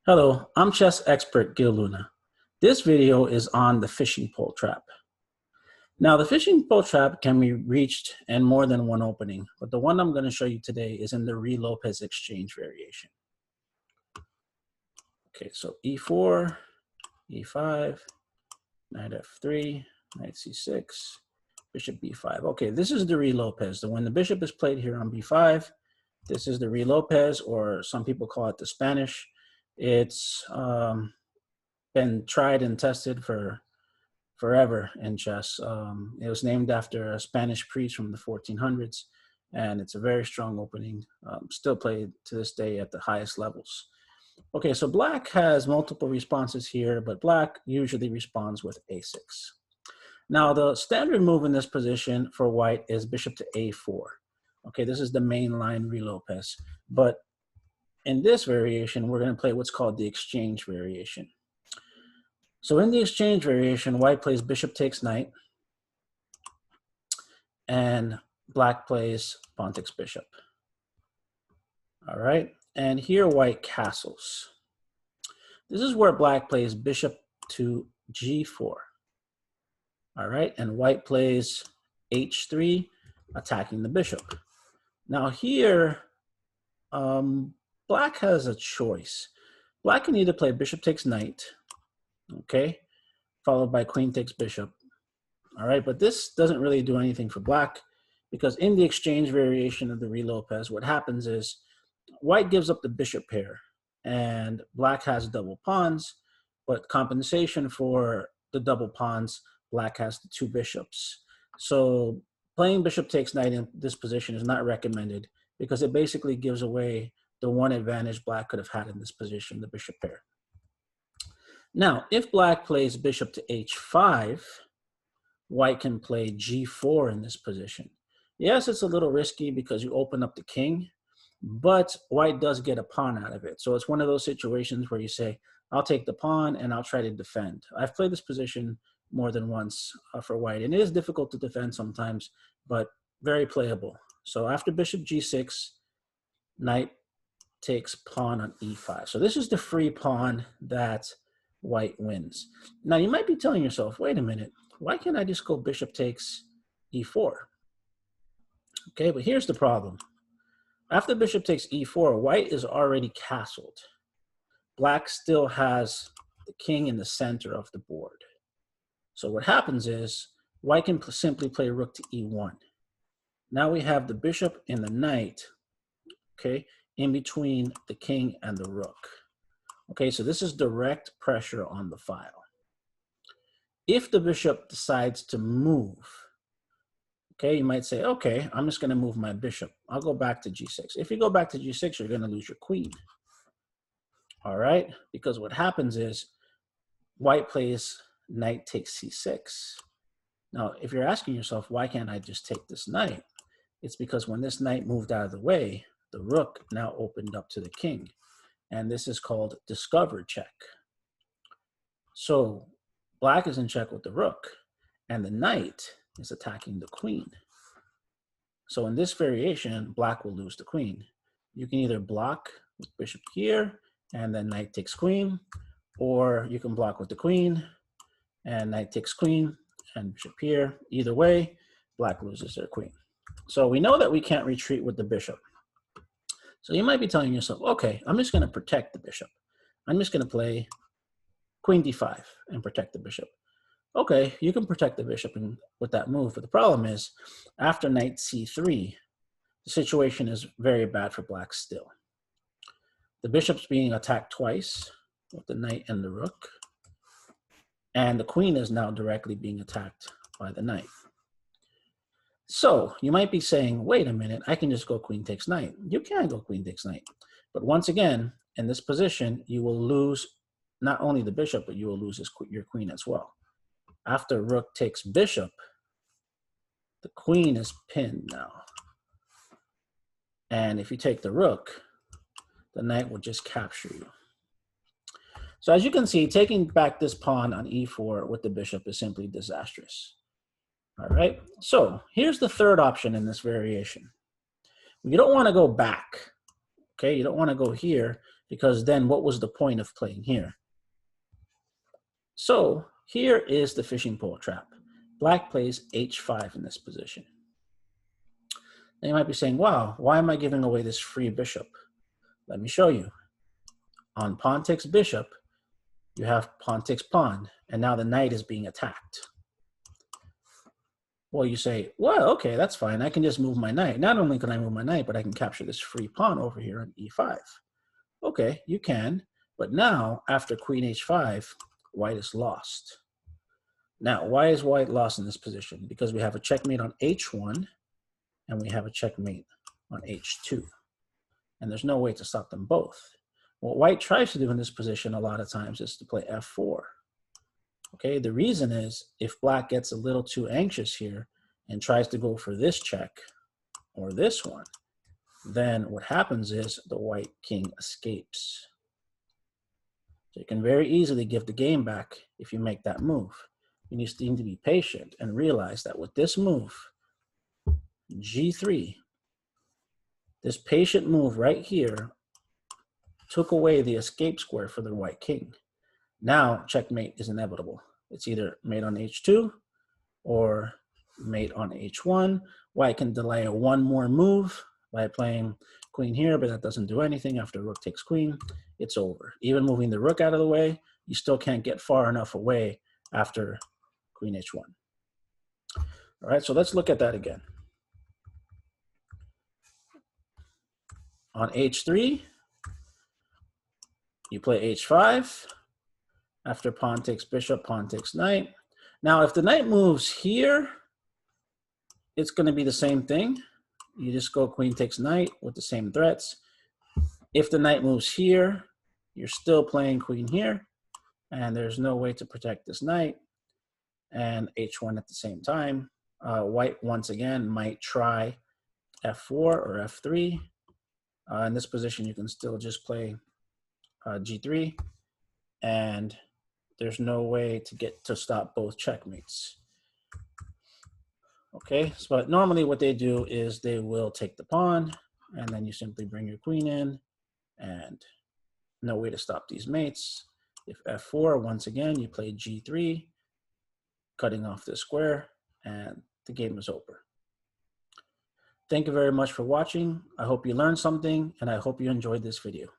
Hello, I'm chess expert Gil Luna. This video is on the fishing pole trap. Now, the fishing pole trap can be reached in more than one opening, but the one I'm going to show you today is in the Ruy Lopez exchange variation. Okay, so e4, e5, knight f3, knight c6, bishop b5. Okay, this is the Ruy Lopez. When the bishop is played here on b5, this is the Ruy Lopez, or some people call it the Spanish. It's been tried and tested for forever in chess. It was named after a Spanish priest from the 1400s, and it's a very strong opening, still played to this day at the highest levels. Okay, so black has multiple responses here, but black usually responds with a6. Now, the standard move in this position for white is bishop to a4. Okay, this is the main line Ruy Lopez, but in this variation, we're going to play what's called the exchange variation. So in the exchange variation, white plays bishop takes knight, and black plays pawn takes bishop. All right, and here white castles. This is where black plays bishop to g4. All right, and white plays h3, attacking the bishop. Now here, black has a choice. Black can either play bishop takes knight, okay, followed by queen takes bishop. All right, but this doesn't really do anything for black, because in the exchange variation of the Ruy Lopez, what happens is white gives up the bishop pair, and black has double pawns, but compensation for the double pawns, black has the two bishops. So playing bishop takes knight in this position is not recommended, because it basically gives away the one advantage black could have had in this position, the bishop pair. Now, if black plays bishop to h5, white can play g4 in this position. Yes, it's a little risky because you open up the king, but white does get a pawn out of it. So it's one of those situations where you say, I'll take the pawn and I'll try to defend. I've played this position more than once for white, and it is difficult to defend sometimes, but very playable. So after bishop g6, knight takes pawn on e5. So this is the free pawn that white wins. Now you might be telling yourself, wait a minute, why can't I just go bishop takes e4? Okay, but here's the problem. After bishop takes e4, white is already castled. Black still has the king in the center of the board. So what happens is white can simply play rook to e1. Now we have the bishop and the knight, okay, in between the king and the rook. Okay, so this is direct pressure on the file. If the bishop decides to move, okay, you might say, okay, I'm just going to move my bishop. I'll go back to g6. If you go back to g6, you're going to lose your queen. All right, because what happens is white plays knight takes c6. Now, if you're asking yourself, why can't I just take this knight? It's because when this knight moved out of the way, the rook now opened up to the king. And this is called discovered check. So black is in check with the rook, and the knight is attacking the queen. So in this variation, black will lose the queen. You can either block with bishop here, and then knight takes queen, or you can block with the queen, and knight takes queen, and bishop here. Either way, black loses their queen. So we know that we can't retreat with the bishop. So you might be telling yourself, okay, I'm just going to protect the bishop. I'm just going to play queen d5 and protect the bishop. Okay, you can protect the bishop with that move, but the problem is after knight c3, the situation is very bad for black still. The bishop's being attacked twice with the knight and the rook, and the queen is now directly being attacked by the knight. So you might be saying, wait a minute, I can just go queen takes knight. You can go queen takes knight. But once again, in this position, you will lose not only the bishop, but you will lose your queen as well. After rook takes bishop, the queen is pinned now. And if you take the rook, the knight will just capture you. So as you can see, taking back this pawn on e4 with the bishop is simply disastrous. All right, so here's the third option in this variation. You don't want to go back, okay? You don't want to go here because then what was the point of playing here? So here is the fishing pole trap. Black plays h5 in this position. Now you might be saying, wow, why am I giving away this free bishop? Let me show you. On pawn takes bishop, you have pawn takes pawn, and now the knight is being attacked. Well, you say, well, okay, that's fine. I can just move my knight. Not only can I move my knight, but I can capture this free pawn over here on e5. Okay, you can, but now after queen h5, white is lost. Now, why is white lost in this position? Because we have a checkmate on h1, and we have a checkmate on h2. And there's no way to stop them both. What white tries to do in this position a lot of times is to play f4. Okay, the reason is if black gets a little too anxious here and tries to go for this check or this one, then what happens is the white king escapes. So you can very easily give the game back if you make that move. You need to be patient and realize that with this move, g3, this patient move right here took away the escape square for the white king. Now checkmate is inevitable. It's either mate on h2 or mate on h1. White can delay one more move by playing queen here, but that doesn't do anything. After rook takes queen, it's over. Even moving the rook out of the way, you still can't get far enough away after queen h1. All right, so let's look at that again. On h3, you play h5. After pawn takes bishop, pawn takes knight. Now, if the knight moves here, it's going to be the same thing. You just go queen takes knight with the same threats. If the knight moves here, you're still playing queen here, and there's no way to protect this knight. And h1 at the same time. White, once again, might try f4 or f3. In this position, you can still just play g3, and there's no way to stop both checkmates. Okay, so but normally what they do is they will take the pawn, and then you simply bring your queen in, and no way to stop these mates. If f4, once again, you play g3, cutting off this square, and the game is over. Thank you very much for watching. I hope you learned something, and I hope you enjoyed this video.